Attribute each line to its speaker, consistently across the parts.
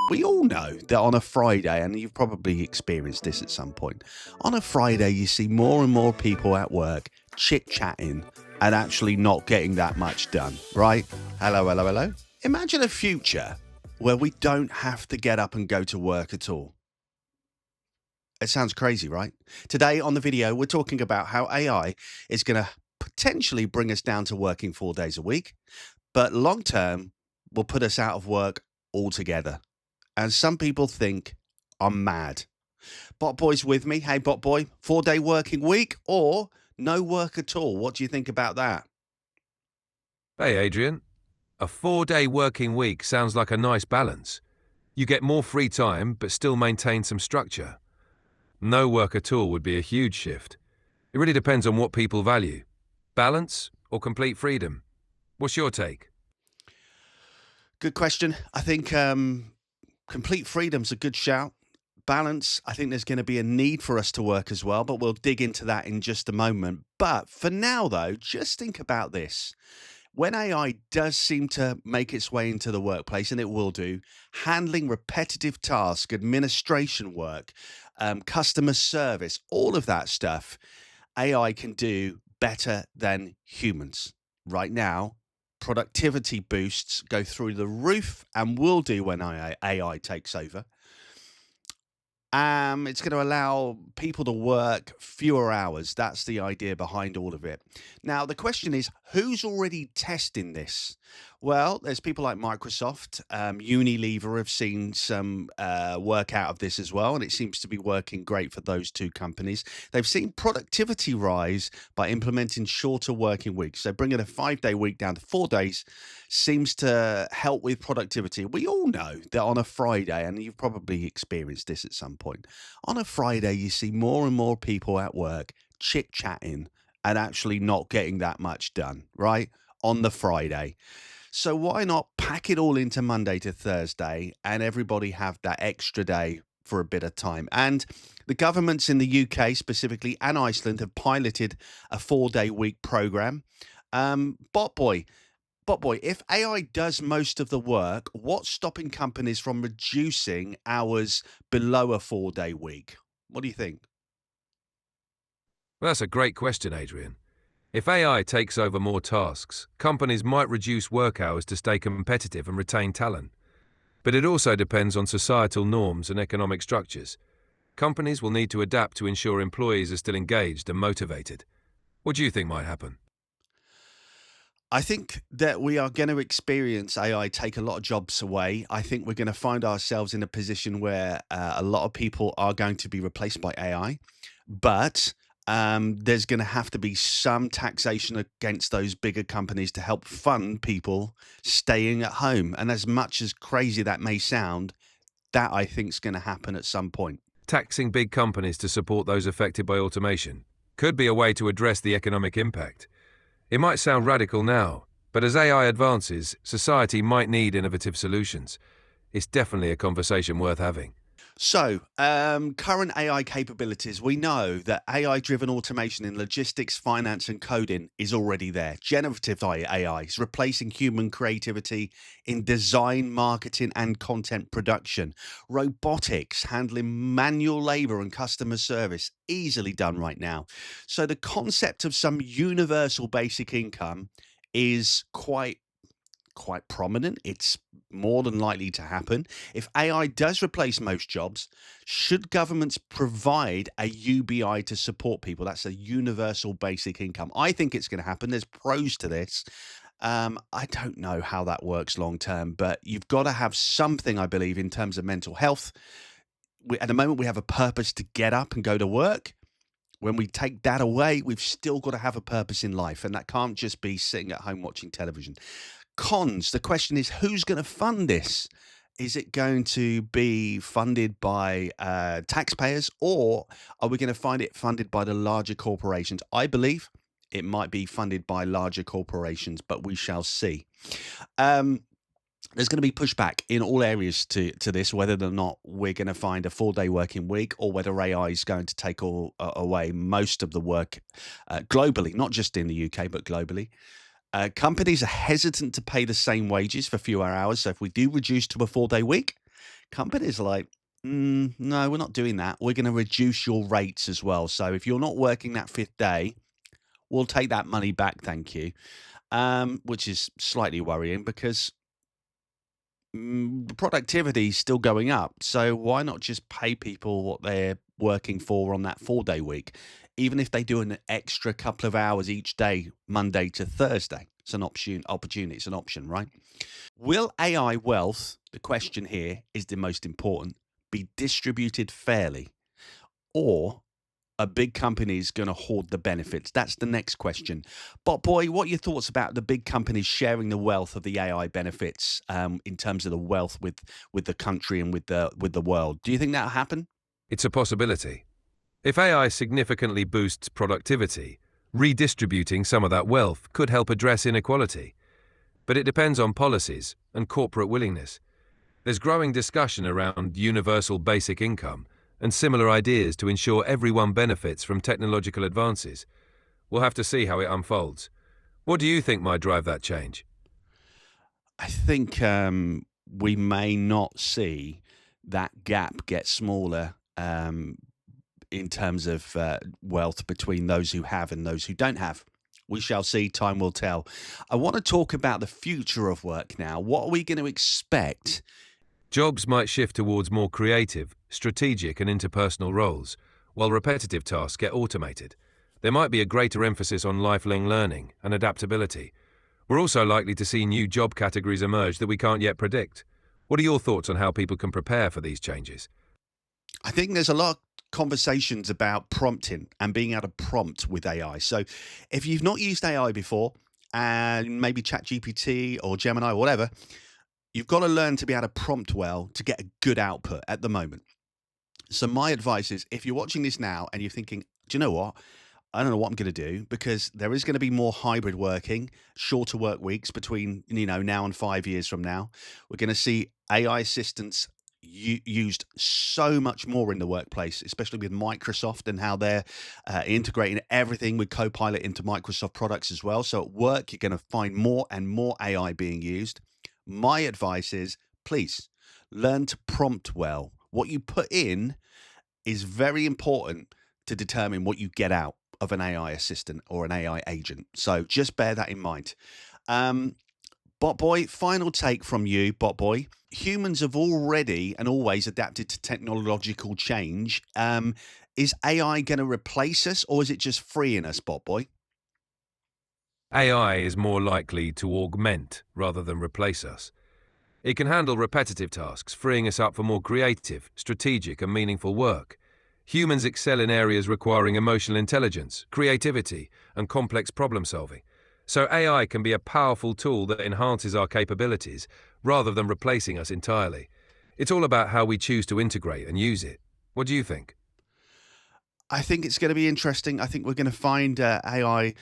Speaker 1: We all know that on a Friday, and you've probably experienced this at some point, on a Friday you see more and more people at work chit-chatting and actually not getting that much done, right? Hello, hello, hello. Imagine a future where we don't have to get up and go to work at all. It sounds crazy, right? Today on the video, we're talking about how AI is going to potentially bring us down to working 4 days a week, but long term will put us out of work altogether. And some people think I'm mad. Bot Boy's with me. Hey, Bot Boy, 4 day working week or no work at all? What do you think about that?
Speaker 2: Hey, Adrian. A 4-day working week sounds like a nice balance. You get more free time, but still maintain some structure. No work at all would be a huge shift. It really depends on what people value. Balance or complete freedom? What's your take?
Speaker 1: Good question. I think complete freedom's a good shout. Balance, I think there's going to be a need for us to work as well, but we'll dig into that in just a moment. But for now, though, just think about this. When AI does seem to make its way into the workplace, and it will do, handling repetitive tasks, administration work, customer service, all of that stuff, AI can do better than humans. Right now, productivity boosts go through the roof and will do when AI takes over. It's going to allow people to work fewer hours. That's the idea behind all of it. Now, the question is, who's already testing this? Well, there's people like Microsoft, Unilever have seen some work out of this as well, and it seems to be working great for those two companies. They've seen productivity rise by implementing shorter working weeks. So bringing a 5 day week down to 4 days seems to help with productivity. We all know that on a Friday, and you've probably experienced this at some point, on a Friday you see more and more people at work chit-chatting and actually not getting that much done, right? On the Friday. So why not pack it all into Monday to Thursday and everybody have that extra day for a bit of time? And the governments in the UK specifically and Iceland have piloted a 4 day week program. Bot Boy, if AI does most of the work, what's stopping companies from reducing hours below a 4 day week? What do you think?
Speaker 2: Well, that's a great question, Adrian. If AI takes over more tasks, companies might reduce work hours to stay competitive and retain talent. But it also depends on societal norms and economic structures. Companies will need to adapt to ensure employees are still engaged and motivated. What do you think might happen?
Speaker 1: I think that we are going to experience AI take a lot of jobs away. I think we're going to find ourselves in a position where a lot of people are going to be replaced by AI, but there's going to have to be some taxation against those bigger companies to help fund people staying at home. And as much as crazy that may sound, that I think is going to happen at some point.
Speaker 2: Taxing big companies to support those affected by automation could be a way to address the economic impact. It might sound radical now, but as AI advances, society might need innovative solutions. It's definitely a conversation worth having.
Speaker 1: So, current AI capabilities, we know that AI-driven automation in logistics, finance, and coding is already there. Generative AI is replacing human creativity in design, marketing, and content production. Robotics handling manual labor and customer service, easily done right now. So the concept of some universal basic income is quite prominent. It's more than likely to happen. If AI does replace most jobs, should governments provide a UBI to support people? That's a universal basic income. I think it's going to happen. There's pros to this. I don't know how that works long term, but you've got to have something, I believe, in terms of mental health. At the moment, we have a purpose to get up and go to work. When we take that away, we've still got to have a purpose in life, and that can't just be sitting at home watching television. Cons, the question is, who's going to fund this? Is it going to be funded by taxpayers, or are we going to find it funded by the larger corporations? I believe it might be funded by larger corporations, but we shall see. There's going to be pushback in all areas to this, whether or not we're going to find a 4 day working week or whether AI is going to take away most of the work globally, not just in the UK, but globally. Companies are hesitant to pay the same wages for fewer hours. So if we do reduce to a 4 day week, Companies are like, no, we're not doing that. We're going to reduce your rates as well. So if you're not working that fifth day, we'll take that money back, thank you. Which is slightly worrying because productivity is still going up. So why not just pay people what they're working for on that 4 day week, even if they do an extra couple of hours each day, Monday to Thursday? It's an opportunity. It's an option, right? Will AI wealth, the question here is the most important, be distributed fairly? Or a big company is going to hoard the benefits? That's the next question. But boy, what are your thoughts about the big companies sharing the wealth of the AI benefits in terms of the wealth with the country and with the world? Do you think that'll happen?
Speaker 2: It's a possibility. If AI significantly boosts productivity, redistributing some of that wealth could help address inequality. But it depends on policies and corporate willingness. There's growing discussion around universal basic income and similar ideas to ensure everyone benefits from technological advances. We'll have to see how it unfolds. What do you think might drive that change?
Speaker 1: I think we may not see that gap get smaller in terms of wealth between those who have and those who don't have. We shall see. Time will tell. I want to talk about the future of work now. What are we going to expect?
Speaker 2: Jobs might shift towards more creative, strategic, and interpersonal roles, while repetitive tasks get automated. There might be a greater emphasis on lifelong learning and adaptability. We're also likely to see new job categories emerge that we can't yet predict. What are your thoughts on how people can prepare for these changes?
Speaker 1: I think there's a lot of conversations about prompting and being able to prompt with AI. So if you've not used AI before, and maybe ChatGPT or Gemini or whatever, you've got to learn to be able to prompt well to get a good output at the moment. So my advice is if you're watching this now and you're thinking, do you know what? I don't know what I'm going to do because there is going to be more hybrid working, shorter work weeks between now and 5 years from now. We're going to see AI assistants used so much more in the workplace, especially with Microsoft and how they're integrating everything with Copilot into Microsoft products as well. So at work, you're going to find more and more AI being used. My advice is please learn to prompt well. What you put in is very important to determine what you get out of an AI assistant or an AI agent. So just bear that in mind. Um, Bot Boy, final take from you, Bot Boy. Humans have already and always adapted to technological change. Is AI going to replace us or is it just freeing us, Bot Boy?
Speaker 2: AI is more likely to augment rather than replace us. It can handle repetitive tasks, freeing us up for more creative, strategic, and meaningful work. Humans excel in areas requiring emotional intelligence, creativity, and complex problem solving. So AI can be a powerful tool that enhances our capabilities rather than replacing us entirely. It's all about how we choose to integrate and use it. What do you think?
Speaker 1: I think it's going to be interesting. I think we're going to find AI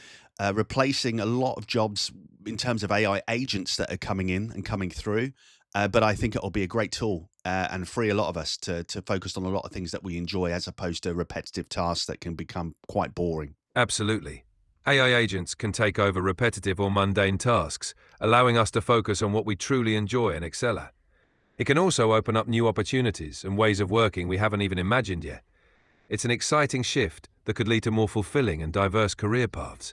Speaker 1: replacing a lot of jobs in terms of AI agents that are coming in and coming through. But I think it'll be a great tool and free a lot of us to focus on a lot of things that we enjoy as opposed to repetitive tasks that can become quite boring.
Speaker 2: Absolutely. AI agents can take over repetitive or mundane tasks, allowing us to focus on what we truly enjoy and excel at. It can also open up new opportunities and ways of working we haven't even imagined yet. It's an exciting shift that could lead to more fulfilling and diverse career paths.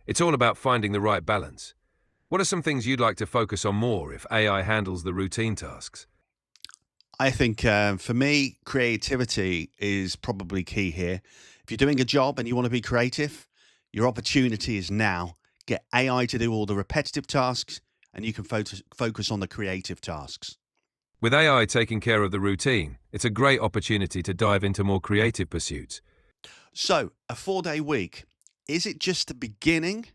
Speaker 2: It's all about finding the right balance. What are some things you'd like to focus on more if AI handles the routine tasks?
Speaker 1: I think for me, creativity is probably key here. If you're doing a job and you want to be creative, your opportunity is now. Get AI to do all the repetitive tasks, and you can focus on the creative tasks.
Speaker 2: With AI taking care of the routine, it's a great opportunity to dive into more creative pursuits.
Speaker 1: So, a 4 day week, is it just the beginning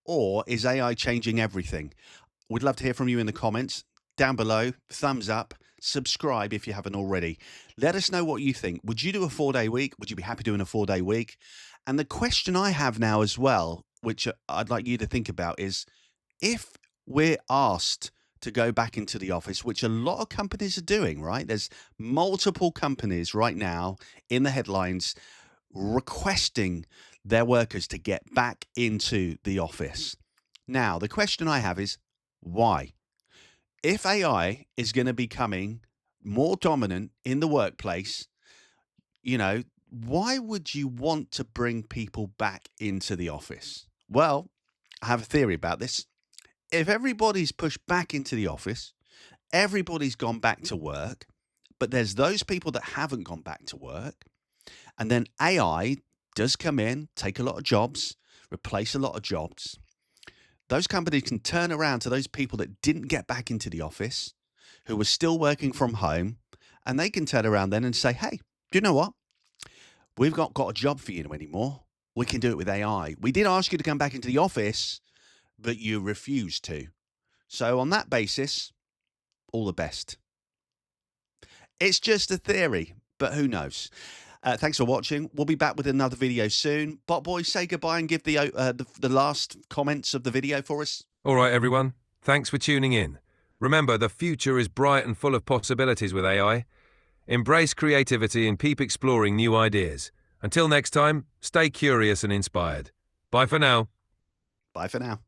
Speaker 1: or is AI changing everything? We'd love to hear from you in the comments down below. Thumbs up, subscribe if you haven't already. Let us know what you think. Would you do a 4 day week? Would you be happy doing a 4 day week? And the question I have now as well, which I'd like you to think about, is if we're asked to go back into the office, which a lot of companies are doing, right? There's multiple companies right now in the headlines requesting their workers to get back into the office. Now, the question I have is why? If AI is going to be coming more dominant in the workplace, why would you want to bring people back into the office? Well, I have a theory about this. If everybody's pushed back into the office, everybody's gone back to work, but there's those people that haven't gone back to work, and then AI does come in, take a lot of jobs, replace a lot of jobs. Those companies can turn around to those people that didn't get back into the office, who were still working from home, and they can turn around then and say, hey, do you know what? We've not got a job for you anymore. We can do it with AI. We did ask you to come back into the office, but you refused to. So on that basis, all the best. It's just a theory, but who knows? Thanks for watching. We'll be back with another video soon. Bot Boy, say goodbye and give the last comments of the video for us.
Speaker 2: All right, everyone. Thanks for tuning in. Remember, the future is bright and full of possibilities with AI. Embrace creativity and keep exploring new ideas. Until next time, stay curious and inspired. Bye for now.
Speaker 1: Bye for now.